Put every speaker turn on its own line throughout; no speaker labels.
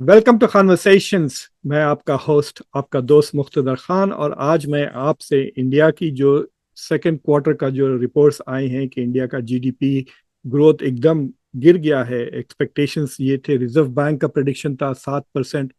Welcome to conversations. मैं आपका host, आपका दोस्त मुख्तदर खान, और आज मैं आपसे इंडिया की जो सेकंड क्वार्टर का जो रिपोर्ट्स आए हैं कि इंडिया का जीडीपी ग्रोथ एकदम गिर गया है। एक्सपेक्टेशंस ये थे, रिजर्व बैंक का प्रेडिक्शन था 7%।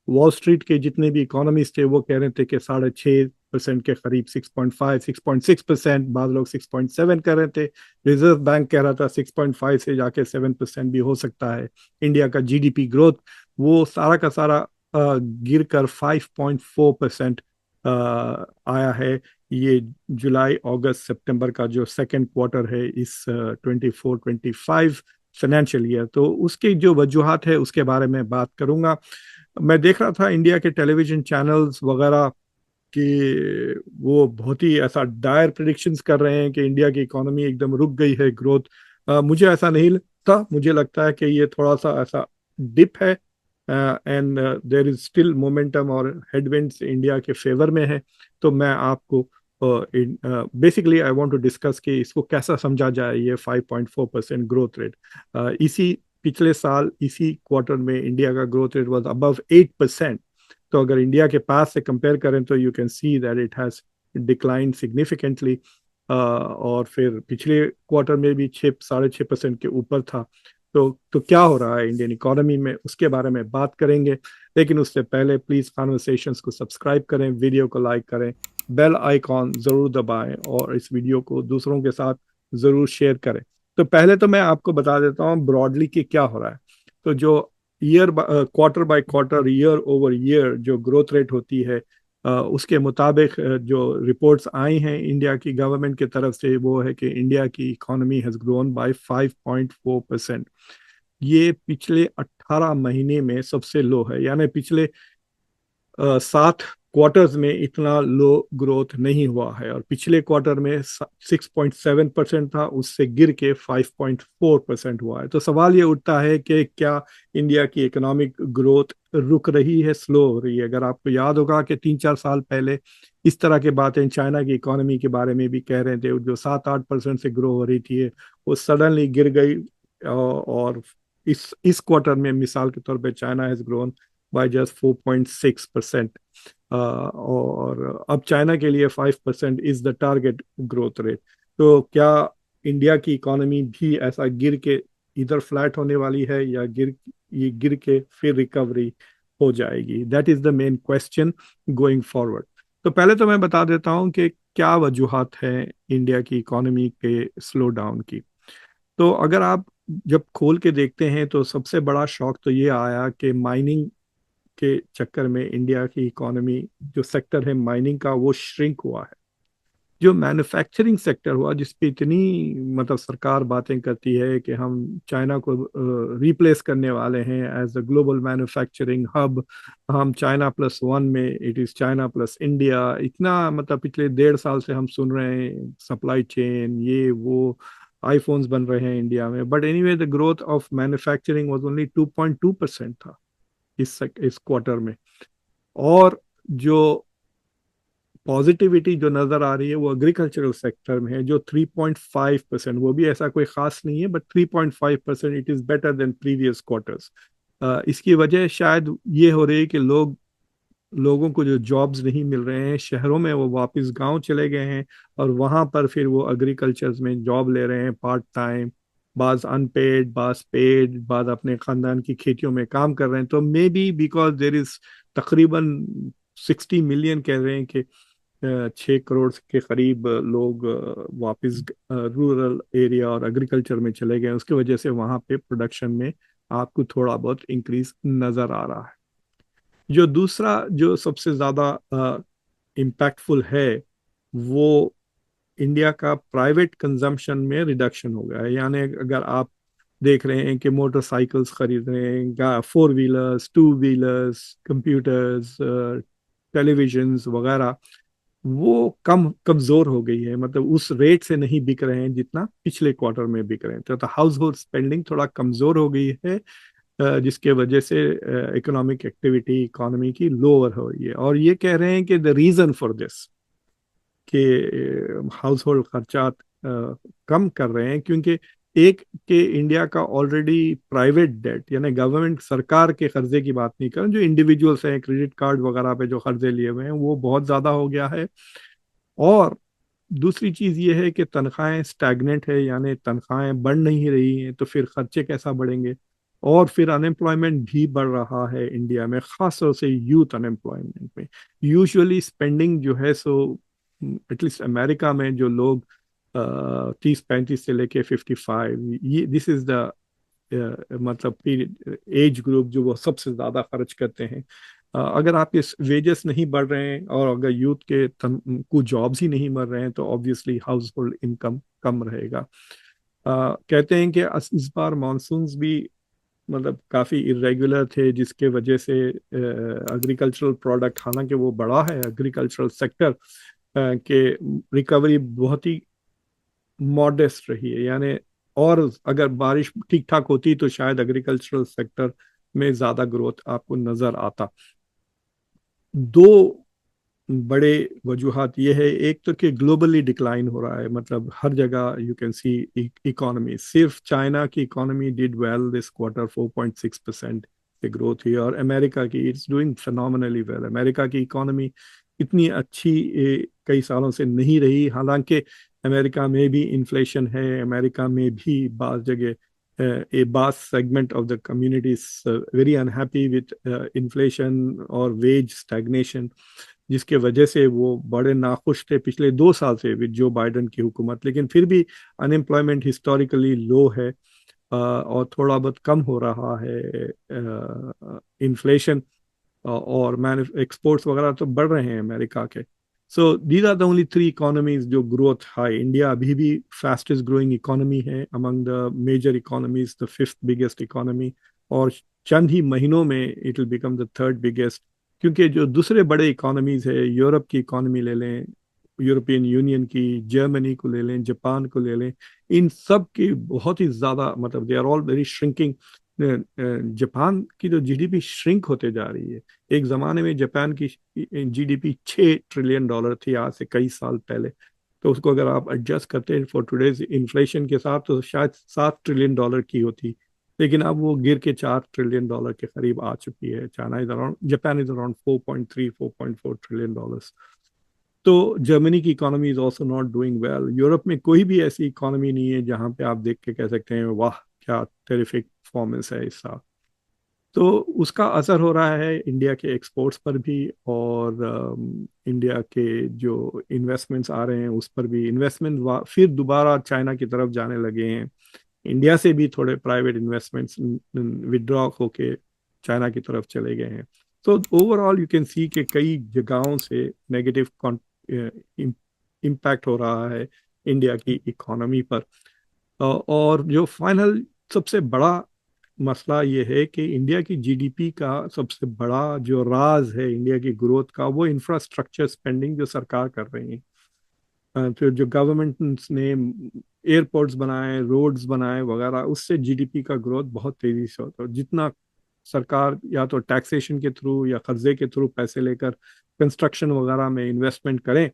वॉल स्ट्रीट के जितने भी इकोनॉमिस्ट थे वो कह रहे थे कि 6.5% के करीब, 6.5 6.6%, बाद लोग 6.7 कर रहे थे। रिजर्व बैंक कह रहा था 6.5 से जाके 7% भी हो सकता है इंडिया का जीडीपी ग्रोथ। वो सारा का सारा गिर कर 5.4% आया है। ये जुलाई अगस्त सितंबर का जो सेकेंड क्वार्टर है इस 24-25 फाइनेंशियल ईयर। तो उसकी जो वजूहत है उसके बारे में बात करूंगा। मैं देख रहा था इंडिया के टेलीविजन चैनल्स वगैरह कि वो बहुत ही ऐसा डायर प्रिडिक्शंस कर रहे हैं कि इंडिया की इकोनॉमी एकदम रुक गई है, ग्रोथ। मुझे ऐसा नहीं लगता। मुझे लगता है कि ये थोड़ा सा ऐसा डिप है, and there is still momentum और हेडविंड्स इंडिया के फेवर में है। तो मैं आपको basically I want to discuss कि इसको कैसा समझा जाए, ये 5.4% ग्रोथ रेट। इसी पिछले साल इसी क्वार्टर में इंडिया का ग्रोथ रेट वाज अबव 8%। तो अगर इंडिया के पास से कंपेयर करें तो you can see that it has decline significantly. और फिर पिछले क्वार्टर में भी 6 साढ़े 6% के ऊपर था। तो क्या हो रहा है इंडियन इकोनॉमी में, उसके बारे में बात करेंगे। लेकिन उससे पहले प्लीज कॉन्वर्सेशंस को सब्सक्राइब करें, वीडियो को लाइक करें, बेल आइकॉन जरूर दबाएं और इस वीडियो को दूसरों के साथ जरूर शेयर करें। तो पहले तो मैं आपको बता देता हूँ ब्रॉडली कि क्या हो रहा है। तो जो year quarter by quarter, year over year जो ग्रोथ रेट होती है, उसके मुताबिक जो रिपोर्ट्स आई हैं इंडिया की गवर्नमेंट की तरफ से, वो है कि इंडिया की इकोनॉमी हैज ग्रोन बाय 5.4%। ये पिछले 18 महीने में सबसे लो है, यानी पिछले 7 क्वार्टर्स में इतना लो ग्रोथ नहीं हुआ है। और पिछले क्वार्टर में 6.7% था, उससे गिर के 5.4% हुआ है। तो सवाल ये उठता है कि क्या इंडिया की इकोनॉमिक ग्रोथ रुक रही है, स्लो हो रही है। अगर आपको याद होगा कि 3-4 साल पहले इस तरह की बातें चाइना की इकोनॉमी के बारे में भी कह रहे थे, जो 7-8% से ग्रो हो रही थी वो सडनली गिर गई। और इस क्वार्टर में मिसाल के तौर पे China has grown by just 4.6%। और अब चाइना के लिए 5% is the target growth rate. तो क्या इंडिया की इकोनॉमी भी ऐसा गिर के इधर फ्लैट होने वाली है, या ये गिर के फिर रिकवरी हो जाएगी? That is the main question going forward. तो पहले तो मैं बता देता हूं कि क्या वजूहत है इंडिया की इकोनॉमी के स्लो डाउन की। तो अगर आप जब खोल के देखते हैं तो सबसे बड़ा शॉक तो ये आया कि माइनिंग के चक्कर में इंडिया की इकोनॉमी, जो सेक्टर है माइनिंग का, वो श्रिंक हुआ है। जो मैन्युफैक्चरिंग सेक्टर हुआ, जिस पे इतनी मतलब सरकार बातें करती है कि हम चाइना को रिप्लेस करने वाले हैं as the global manufacturing hub. हम चाइना प्लस वन में, it is China plus India, इतना मतलब पिछले 1.5 साल से हम सुन रहे हैं, सप्लाई चेन ये वो, आईफोन्स बन रहे हैं इंडिया में। But anyway the growth of manufacturing was only 2.2% था इस क्वार्टर में। और जो पॉजिटिविटी जो नजर आ रही है वो एग्रीकल्चरल सेक्टर में है, जो 3.5%, वो भी ऐसा कोई खास नहीं है, but 3.5% it is better than previous quarters. इसकी वजह शायद ये हो रही है कि लोगों को जो जॉब्स नहीं मिल रहे हैं शहरों में, वो वापस गांव चले गए हैं। और वहां पर फिर वो एग्रीकल्चर में जॉब ले रहे हैं पार्ट टाइम, बाज अनपेड, बाज पेड, बाद अपने खानदान की खेतियों में काम कर रहे हैं। तो may be because there is तकरीबन 60 मिलियन, कह रहे हैं कि 6 करोड़ के करीब लोग वापस रूरल एरिया और एग्रीकल्चर में चले गए, उसकी वजह से वहां पे प्रोडक्शन में आपको थोड़ा बहुत इंक्रीज नजर आ रहा है। जो दूसरा जो सबसे ज्यादा इम्पैक्टफुल है, वो इंडिया का प्राइवेट कंजम्पशन में रिडक्शन हो गया है। यानी अगर आप देख रहे हैं कि मोटरसाइकिल्स खरीद रहे हैं, 4 व्हीलर्स, 2 व्हीलर्स, कंप्यूटर्स, टेलीविजन्स वगैरह, वो कमजोर हो गई है। मतलब उस रेट से नहीं बिक रहे हैं जितना पिछले क्वार्टर में बिक रहे हैं। तो हाउस होल्ड स्पेंडिंग थोड़ा कमजोर हो गई है, जिसके वजह से इकोनॉमिक एक्टिविटी इकोनॉमी की लोअर हो रही है। और ये कह रहे हैं कि द रीजन फॉर दिस कि हाउस होल्ड खर्चात कम कर रहे हैं, क्योंकि एक के इंडिया का ऑलरेडी प्राइवेट डेट यानी गवर्नमेंट सरकार के कर्जे की बात नहीं कर रहा, जो इंडिविजुअल्स हैं क्रेडिट कार्ड वगैरह पे जो कर्जे लिए हुए हैं वो बहुत ज्यादा हो गया है। और दूसरी चीज ये है कि तनख्वाहें स्टैग्नेंट है, यानी तनख्वाहें बढ़ नहीं रही हैं, तो फिर खर्चे कैसा बढ़ेंगे। और फिर अनएम्प्लॉयमेंट भी बढ़ रहा है इंडिया में, खास तौर से यूथ अनएम्प्लॉयमेंट में। यूजुअली स्पेंडिंग जो है सो एटलीस्ट अमेरिका में जो लोग 30-35 से लेके 55, ये दिस इज द मतलब एज ग्रुप जो वो सबसे ज्यादा खर्च करते हैं। अगर आपके वेजेस नहीं बढ़ रहे हैं और अगर यूथ के को जॉब्स ही नहीं मिल रहे हैं तो ऑब्वियसली हाउस होल्ड इनकम कम रहेगा। कहते हैं कि इस बार मानसून्स भी मतलब काफी इरेगुलर थे, जिसके वजह से एग्रीकल्चरल प्रोडक्ट, हालांकि वो बड़ा है एग्रीकल्चरल सेक्टर, के रिकवरी बहुत ही मॉडेस्ट रही है। यानी और अगर बारिश ठीक ठाक होती तो शायद एग्रीकल्चरल सेक्टर में ज्यादा ग्रोथ आपको नजर आता। दो बड़े वजूहात ये है, एक तो कि ग्लोबली डिक्लाइन हो रहा है, मतलब हर जगह यू कैन सी इकोनॉमी, सिर्फ चाइना की economy did well this quarter, 4.6% की ग्रोथ हुई, और अमेरिका की it's doing phenomenally well. America की इकोनॉमी इतनी अच्छी कई सालों से नहीं रही, हालांकि अमेरिका में भी इन्फ्लेशन है, अमेरिका में भी बाज़ जगह a vast segment of the community is very unhappy with inflation और wage stagnation, जिसके वजह से वो बड़े नाखुश थे पिछले 2 साल से विद जो बाइडेन की हुकूमत। लेकिन फिर भी अनएम्प्लॉयमेंट हिस्टोरिकली लो है, और थोड़ा बहुत कम हो रहा है इन्फ्लेशन, और मैन एक्सपोर्ट्स वगैरह तो बढ़ रहे हैं अमेरिका के। So these are the only 3 economies जो ग्रोथ हाई। इंडिया अभी भी फास्टेस्ट ग्रोइंग इकोनॉमी है among the major economies, the fifth biggest economy, और चंद ही महीनों में it will become the third biggest. क्योंकि जो दूसरे बड़े इकोनॉमीज है, यूरोप की इकोनॉमी ले लें, यूरोपियन यूनियन की, जर्मनी को ले लें, जापान को ले लें, इन सब की बहुत ही ज्यादा मतलब they are all very shrinking. Japan की जो जीडीपी श्रिंक होते जा रही है। एक जमाने में जापान की जीडीपी $6 ट्रिलियन थी, आज से कई साल पहले। तो उसको अगर आप एडजस्ट करते हैं फॉर टुडेज इन्फ्लेशन के हिसाब तो शायद $7 ट्रिलियन की होती, लेकिन अब वो गिर के $4 ट्रिलियन के करीब आ चुकी है। China is around, Japan is around 4.3-4.4 trillion. तो जर्मनी की economy is also not doing well. Europe में कोई भी ऐसी इकोनॉमी नहीं है जहां पे आप देख के कह सकते हैं वाह क्या टेरिफिक परफॉर्मेंस है इस साल। तो उसका असर हो रहा है इंडिया के एक्सपोर्ट्स पर भी, और इंडिया के जो इन्वेस्टमेंट्स आ रहे हैं उस पर भी। इन्वेस्टमेंट फिर दोबारा चाइना की तरफ जाने लगे हैं, इंडिया से भी थोड़े प्राइवेट इन्वेस्टमेंट्स विड्रॉ होके चाइना की तरफ चले गए हैं। तो ओवरऑल यू कैन सी कि कई जगहों से नेगेटिव इम्पैक्ट हो रहा है इंडिया की इकोनॉमी पर। और जो फाइनल सबसे बड़ा मसला ये है कि इंडिया की जीडीपी का सबसे बड़ा जो राज है इंडिया की ग्रोथ का, वो इंफ्रास्ट्रक्चर स्पेंडिंग जो सरकार कर रही है। तो जो गवर्नमेंट ने एयरपोर्ट्स बनाए, रोड्स बनाए वगैरह, उससे जीडीपी का ग्रोथ बहुत तेजी से होता है। जितना सरकार या तो टैक्सेशन के थ्रू या कर्जे के थ्रू पैसे लेकर कंस्ट्रक्शन वगैरह में इन्वेस्टमेंट करें,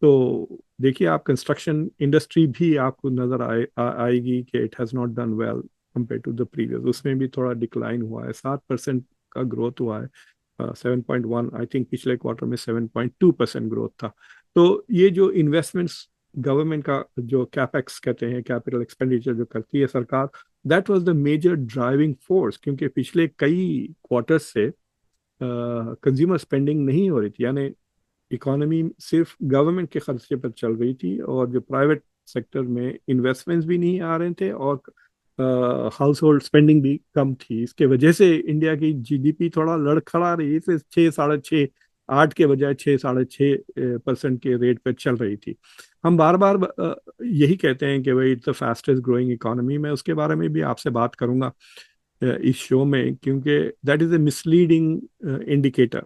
तो देखिए आप कंस्ट्रक्शन इंडस्ट्री भी आपको नजर आएगी कि it has not done well compare to the previous. उसमें भी थोड़ा डिक्लाइन हुआ है, 7% का ग्रोथ हुआ है, 7.1, आई थिंक पिछले क्वार्टर में 7.2% ग्रोथ था। तो ये जो इन्वेस्टमेंट्स गवर्नमेंट का जो कैपेक्स कहते हैं, कैपिटल एक्सपेंडिचर जो करती है सरकार, that was the major driving force. क्योंकि पिछले कई क्वार्टर से कंज्यूमर स्पेंडिंग नहीं हो रही थी, यानी इकोनॉमी सिर्फ गवर्नमेंट के खर्चे पर चल रही थी, और जो प्राइवेट सेक्टर में इन्वेस्टमेंट्स भी नहीं आ रहे थे, और हाउस होल्ड स्पेंडिंग भी कम थी। इसके वजह से इंडिया की जीडीपी थोड़ा लड़खड़ा रही है, इसे 6, 6.5, 8 के बजाय 6, 6.5% के रेट पर चल रही थी। हम बार बार यही कहते हैं कि भाई it's the fastest growing economy. मैं उसके बारे में भी आपसे बात करूंगा इस शो में, क्योंकि that is a misleading indicator.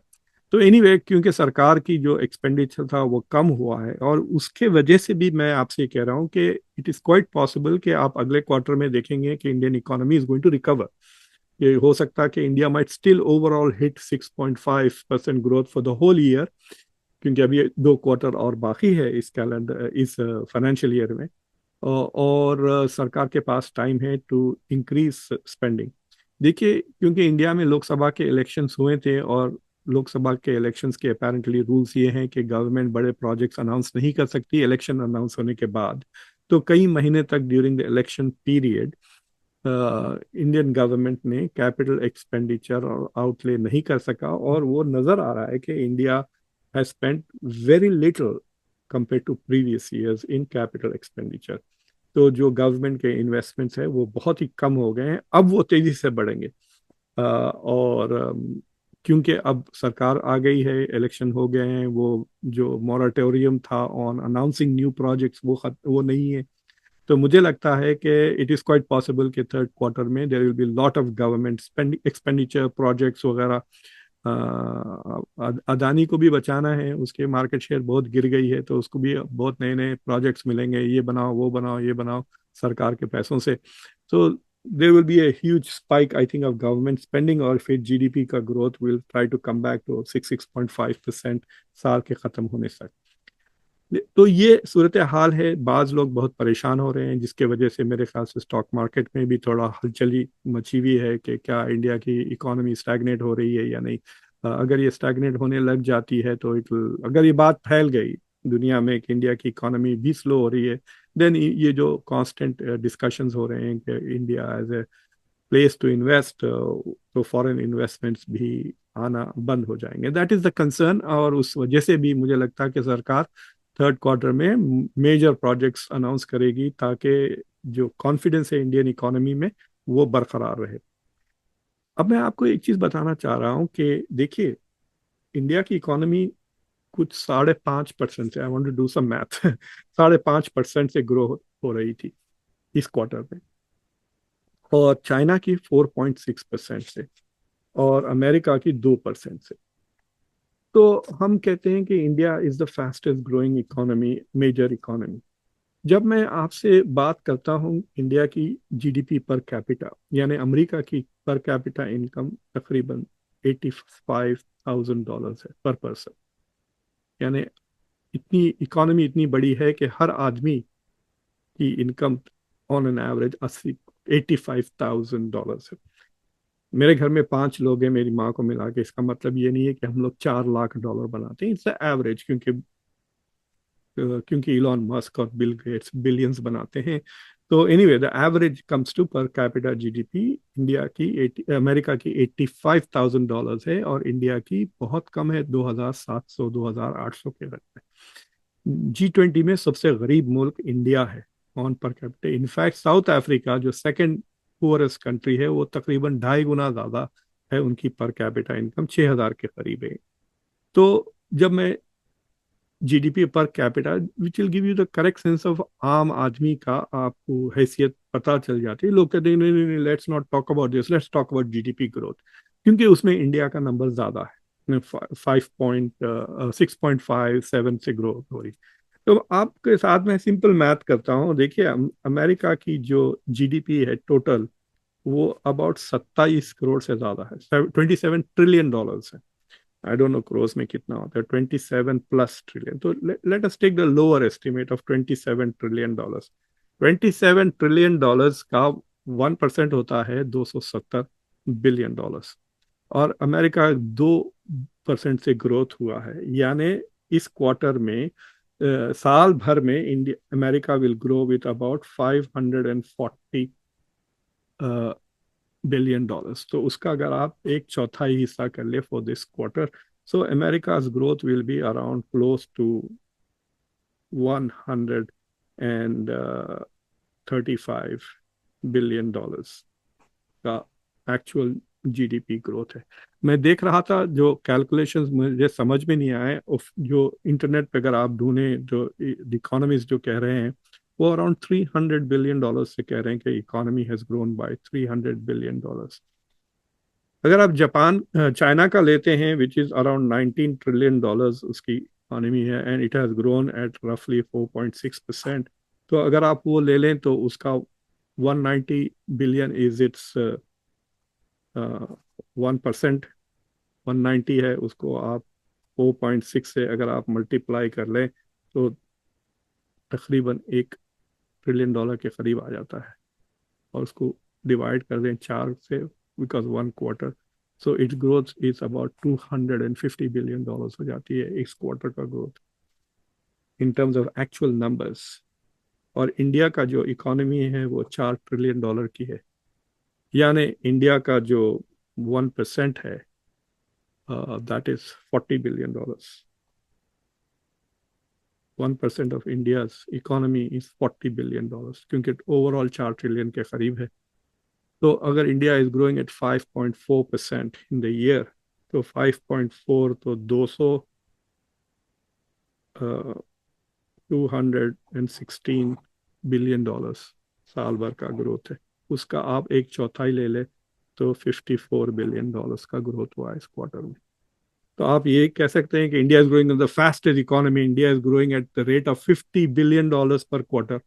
तो एनीवे क्योंकि सरकार की जो एक्सपेंडिचर था वो कम हुआ है, और उसके वजह से भी मैं आपसे कह रहा हूँ कि इट इज़ क्वाइट पॉसिबल कि आप अगले क्वार्टर में देखेंगे कि Indian economy is going to recover. ये हो सकता है कि India might still overall hit 6.5% growth for the whole year, क्योंकि अभी 2 क्वार्टर और बाकी है इस कैलेंडर, इस फाइनेंशियल ईयर में। और सरकार के पास टाइम है टू इंक्रीज स्पेंडिंग। देखिए, क्योंकि इंडिया में लोकसभा के इलेक्शंस हुए थे, और लोकसभा के इलेक्शंस के अपेरेंटली रूल्स ये हैं कि गवर्नमेंट बड़े प्रोजेक्ट्स अनाउंस नहीं कर सकती इलेक्शन अनाउंस होने के बाद। तो कई महीने तक during the election period Indian government ने कैपिटल एक्सपेंडिचर और आउटले नहीं कर सका, और वो नजर आ रहा है कि India has spent very little compare to previous years in capital expenditure. तो जो गवर्नमेंट के इन्वेस्टमेंट्स है वो बहुत ही कम हो गए हैं, अब वो तेजी से बढ़ेंगे। और क्योंकि अब सरकार आ गई है, इलेक्शन हो गए हैं, वो जो मॉरेटोरियम था ऑन अनाउंसिंग न्यू प्रोजेक्ट्स वो नहीं है। तो मुझे लगता है कि इट इज़ क्वाइट पॉसिबल कि थर्ड क्वार्टर में there will be lot of government expenditure projects वगैरह। अदानी को भी बचाना है, उसके मार्केट शेयर बहुत गिर गई है, तो उसको भी बहुत नए नए प्रोजेक्ट्स मिलेंगे, ये बनाओ वो बनाओ ये बनाओ सरकार के पैसों से। तो there will be a huge spike I think of government spending, और फिर जीडीपी का growth will try to come back to 6.5% साल के खत्म होने तक। तो ये सूरत हाल है। बाज लोग बहुत परेशान हो रहे हैं, जिसके वजह से मेरे ख्याल से स्टॉक मार्केट में भी थोड़ा हलचली मची हुई है कि क्या इंडिया की इकोनॉमी स्टैग्नेट हो रही है या नहीं। अगर ये स्टैग्नेट होने लग जाती है तो अगर ये बात फैल गई दुनिया में कि इंडिया की इकोनॉमी भी स्लो हो रही है, देन ये जो कांस्टेंट डिस्कशंस हो रहे हैं कि India as a place to invest, तो फॉरेन इन्वेस्टमेंट्स भी आना बंद हो जाएंगे। दैट इज द कंसर्न, और उस वजह से भी मुझे लगता है कि सरकार थर्ड क्वार्टर में मेजर प्रोजेक्ट्स अनाउंस करेगी, ताकि जो कॉन्फिडेंस है इंडियन इकोनॉमी में वो बरकरार रहे। अब मैं आपको एक चीज बताना चाह रहा हूँ कि देखिए, इंडिया की इकोनॉमी कुछ 5.5% से, I want to do some math, 5.5% से ग्रो हो रही थी इस क्वार्टर में, और चाइना की 4.6% से, और अमेरिका की 2% से। तो हम कहते हैं कि India is the fastest growing economy, major economy. जब मैं आपसे बात करता हूँ इंडिया की जीडीपी पर कैपिटा, यानी अमेरिका की पर कैपिटा इनकम तकरीबन $85,000 है पर पर्सन। यानी इतनी इकोनॉमी इतनी बड़ी है कि हर आदमी की इनकम ऑन एन एवरेज 85,000 है। मेरे घर में 5 लोग हैं, मेरी माँ को मिला के, इसका मतलब ये नहीं है कि हम लोग $4 लाख बनाते हैं, इट्स एवरेज। क्योंकि इलॉन मस्क और बिल गेट्स बिलियंस बनाते हैं। तो anyway the average comes to per capita GDP India की 80, अमेरिका की $85,000 है, और इंडिया की बहुत कम है, 2,700 2,800 के लगते हैं। G20 में सबसे गरीब मुल्क इंडिया है on per capita. In fact south Africa जो सेकंड पुअरेस्ट कंट्री है, वो तकरीबन 2.5 गुना ज्यादा है, उनकी पर कैपिटा इनकम 6,000 के करीब है। तो जब मैं GDP per capita which will give you the correct sense of आम आदमी का आपको हैसियत पता चल जाती है। लोग कहते हैं नहीं नहीं नहीं, let's not talk about this, let's talk about GDP growth, क्योंकि उसमें इंडिया का नंबर ज्यादा है, 6.57 से ग्रोथ हो रही। तो आपके साथ मैं सिंपल मैथ करता हूँ। देखिए, अमेरिका की जो जीडीपी है टोटल, वो अबाउट 27 करोड़ से ज्यादा है, $27 ट्रिलियन है। आई डोंट नो क्रोस में कितना होता है, 27+ ट्रिलियन। तो let us take the lower estimate of $27 trillion. $27 trillion का 1% होता है $270 बिलियन, और अमेरिका 2% से ग्रोथ हुआ है। यानी इस क्वार्टर में साल भर में India America will grow with about $540 billion. तो उसका अगर आप एक चौथाई हिस्सा कर ले for this quarter, so America's growth will be around close to 135 billion dollars का एक्चुअल जीडीपी ग्रोथ है। मैं देख रहा था, जो कैलकुलेशंस मुझे समझ में नहीं आए, जो इंटरनेट पे अगर आप ढूंढे, जो इकोनॉमिस्ट जो कह रहे हैं, वो अराउंड $300 बिलियन से कह रहे हैं कि economy has grown by $300 billion. अगर आप जापान चाइना का लेते हैं, विच इज अराउंड $19 ट्रिलियन उसकी इकोनॉमी है, and it has grown at रफली 4.6%। तो अगर आप वो ले लें तो उसका 190 बिलियन इज इट्स 1%। 190 है, उसको आप 4.6 से अगर आप मल्टीप्लाई कर लें, तो तकरीबन ट्रिलियन डॉलर के करीब आ जाता है, और उसको डिवाइड कर दें 4 से, because 1 quarter, so it's growth is about $250 billion हो जाती है इस क्वार्टर का growth in terms of actual numbers. और इंडिया का जो इकोनॉमी है वो $4 ट्रिलियन की है, यानी इंडिया का जो 1% है, that is $40 billion. 1% of India's economy is $40 billion, क्योंकि ओवरऑल 4 ट्रिलियन के करीब है। तो अगर India is growing at 5.4% in the year, तो 5.4 तो 216 बिलियन डॉलर्स साल भर का ग्रोथ है। उसका आप एक चौथाई ले ले तो $54 बिलियन का ग्रोथ हुआ इस क्वार्टर में। तो आप ये कह सकते हैं कि India is growing the fastest economy, India is growing at the rate of $50 billion पर quarter.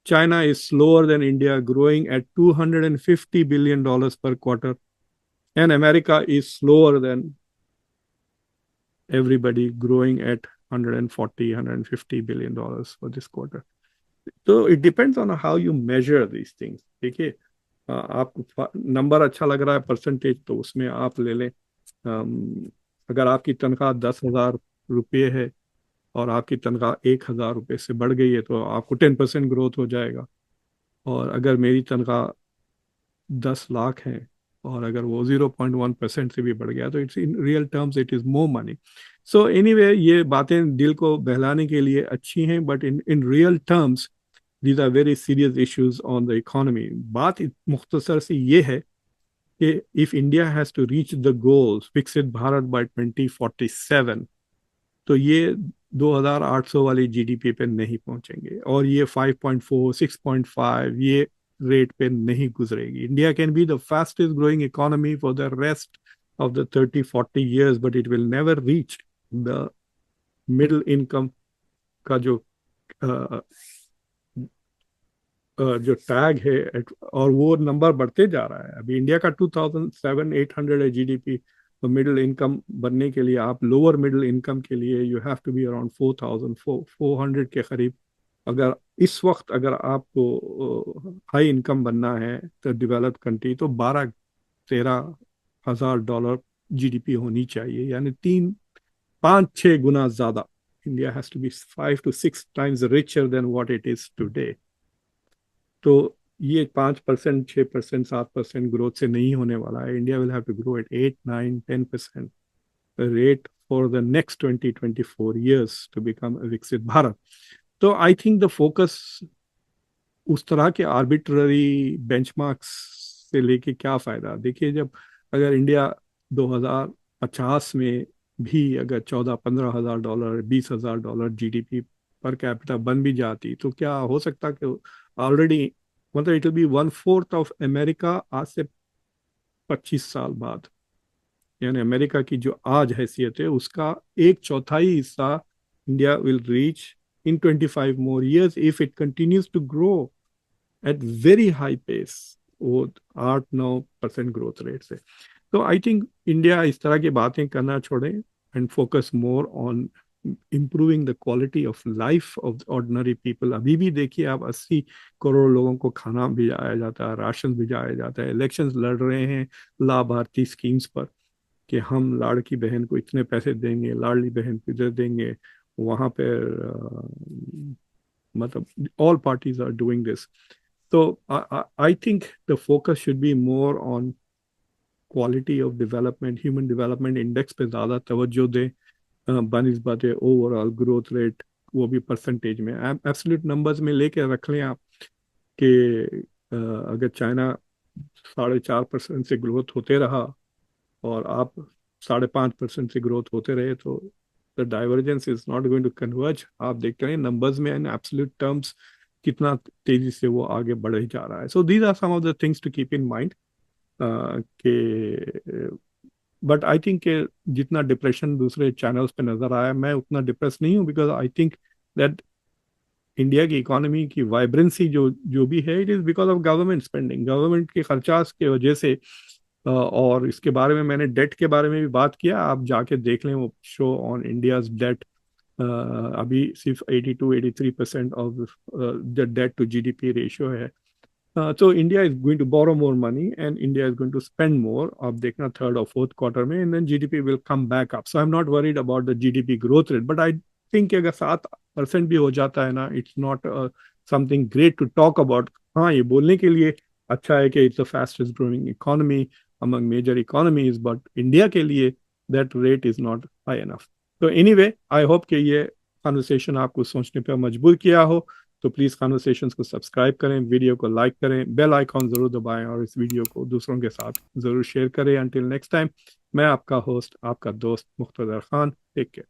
China is slower than India, growing at $250 billion per quarter, and America is slower than everybody, growing at 140, $150 billion for this quarter. So it depends on how you measure these things. देखिए, आपको number अच्छा लग रहा है percentage, तो उसमें आप ले लें। अगर आपकी तनख्वाह $10,000 है और आपकी तनख्वाह $1,000 से बढ़ गई है, तो आपको 10% ग्रोथ हो जाएगा। और अगर मेरी तनख्वाह 10 लाख है और अगर वो 0.1% से भी बढ़ गया, तो it's in real terms it is more money. So anyway, ये बातें दिल को बहलाने के लिए अच्छी हैं, but in in real terms these are very serious issues on the economy. बात मुख्तसर सी ये है कि if India has to reach the goals Viksit Bharat bye 2047, तो ये 2,800 वाली जीडीपी पे नहीं पहुंचेंगे, और ये 5.4 6.5 ये रेट पे नहीं गुजरेगी। India can be the fastest growing economy for the rest of the 30-40 years, but it will never reach the middle income का जो टैग है, और वो नंबर बढ़ते जा रहा है। अभी इंडिया का 2,700-800 है जीडीपी, तो मिडिल इनकम बनने के लिए, आप लोअर मिडिल इनकम के लिए you have to be around 4,400 के करीब। अगर इस वक्त अगर आपको हाई इनकम बनना है तो डेवलप्ड कंट्री, तो 12-13 हज़ार डॉलर जीडीपी होनी चाहिए, यानी 3-5-6 गुना ज्यादा। India has to be 5 to 6 times richer than what it is today। तो ये 5%, 6%, 7% ग्रोथ से नहीं होने वाला है। India will have to grow at 8-9-10% rate for the next 20-24 years to become Viksit Bharat. तो आई थिंक द फोकस उस तरह के आर्बिट्ररी बेंचमार्क्स से लेके क्या फायदा। देखिए, जब अगर इंडिया 2050 में भी अगर 14-15 हज़ार डॉलर, $20,000 जीडीपी पर कैपिटा बन भी जाती, तो क्या हो सकता कि ऑलरेडी, मतलब it will be 1/4 of America आज से 25 साल बाद। यानी अमेरिका की जो आज हैसियत है उसका एक चौथाई हिस्सा India will reach in 25 more years if it continues to grow at very high pace, वो 8-9% ग्रोथ रेट से। तो आई थिंक इंडिया इस तरह की बातें करना छोड़े and focus more on improving the quality of life of ordinary people. अभी भी देखिए आप, 80 करोड़ लोगों को खाना भिजाया जाता है, राशन भिजाया जाता है, इलेक्शंस लड़ रहे हैं लाभार्थी स्कीम्स पर कि हम लाड़की बहन को इतने पैसे देंगे, लाडली बहन को इधर देंगे, वहां पर मतलब all parties are doing this. तो I think the focus should be more on quality of development, human development index पे ज़्यादा तवज्जो दें बनस्बत ओवरऑल ग्रोथ रेट, वो भी परसेंटेज में। एब्सोल्यूट नंबर्स में लेके रख लें आप कि अगर चाइना 4.5% से ग्रोथ होते रहा और आप 5.5% से ग्रोथ होते रहे, तो the divergence is not going to converge. आप देखते हैं नंबर्स में इन एब्सोल्यूट टर्म्स कितना तेजी से वो आगे बढ़ ही जा रहा है। So these are some of the things to keep in mind कि, बट आई थिंक जितना डिप्रेशन दूसरे चैनल्स पे नजर आया, मैं उतना डिप्रेस नहीं हूँ, because I think that India की इकोनॉमी की वाइब्रेंसी जो जो भी है, it is because of government spending, government के खर्चा की वजह से। और इसके बारे में मैंने डेट के बारे में भी बात किया, आप जाके देख लें वो शो ऑन इंडियाज डेट अभी सिर्फ 82-83% of the debt to GDP ratio है. So India is going to borrow more money and India is going to spend more. आप देखना third or fourth quarter में, and then GDP will come back up. So I'm not worried about the GDP growth rate, but I think कि अगर 7% भी हो जाता है ना, it's not something great to talk about. हाँ, ये बोलने के लिए अच्छा है कि it's the fastest growing economy among major economies, but India के लिए that rate is not high enough. So anyway, I hope कि ये conversation आपको सोचने पे मजबूर किया हो. तो प्लीज़ कॉन्वर्सेशंस को सब्सक्राइब करें, वीडियो को लाइक करें, बेल आइकॉन ज़रूर दबाएं और इस वीडियो को दूसरों के साथ ज़रूर शेयर करें. अंटिल नेक्स्ट टाइम, मैं आपका होस्ट, आपका दोस्त मुख्तदर खान. Take care.